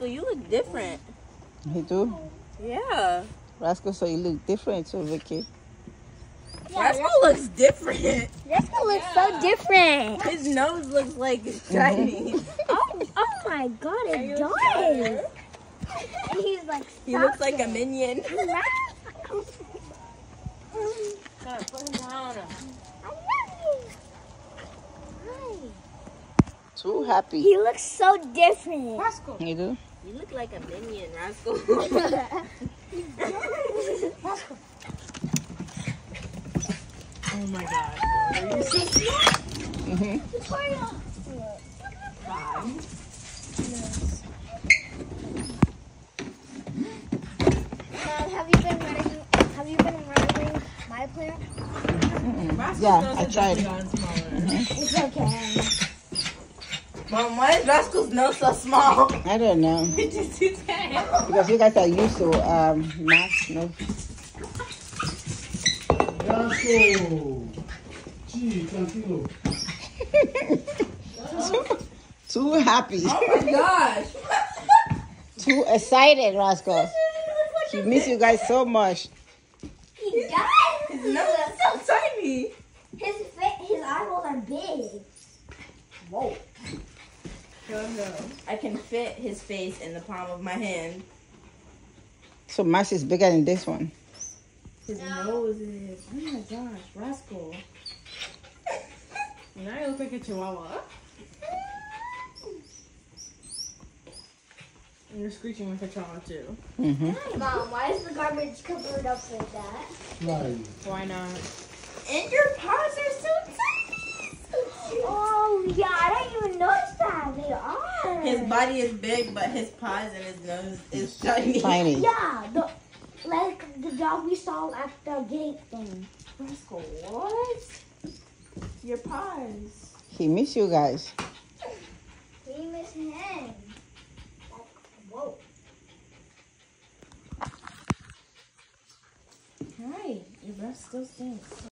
Rascal, you look different. He do? Yeah. Rascal, so you look different too, Vicky. Yeah, Rascal looks different. Rascal looks so different. His nose looks like it's Chinese. Oh my God, it does. And he's like He looks like a minion. Put him down. Too happy. He looks so different. Rascal. You do? You look like a minion, Rascal. Rascal. Oh my God. Are you so Victoria. Have you been running my plant? Yeah, I tried it. It's okay. Mom, why is Rascal's nose so small? I don't know. It's just too tiny. Because you guys are used to mask, no? Rascal! Gee, tranquilo. Too happy. Oh my gosh. Too excited, Rascal. He miss you guys so much. He does. His nose is so tiny. His eyeballs are big. Whoa. I can fit his face in the palm of my hand. So Max is bigger than this one. His nose is. Oh my gosh, Rascal. Now you look like a chihuahua. And you're screeching like a chihuahua too. Mom, why is the garbage covered up like that? Right. Why not? And your paws are so tiny. Oh yeah, I didn't even notice that. They are. His body is big, but his paws and his nose is tiny. Tiny. Yeah, like the dog we saw at the gate thing. Rascal, what? Your paws. He miss you guys. We miss him. Like, whoa. Hi, your breath still stinks.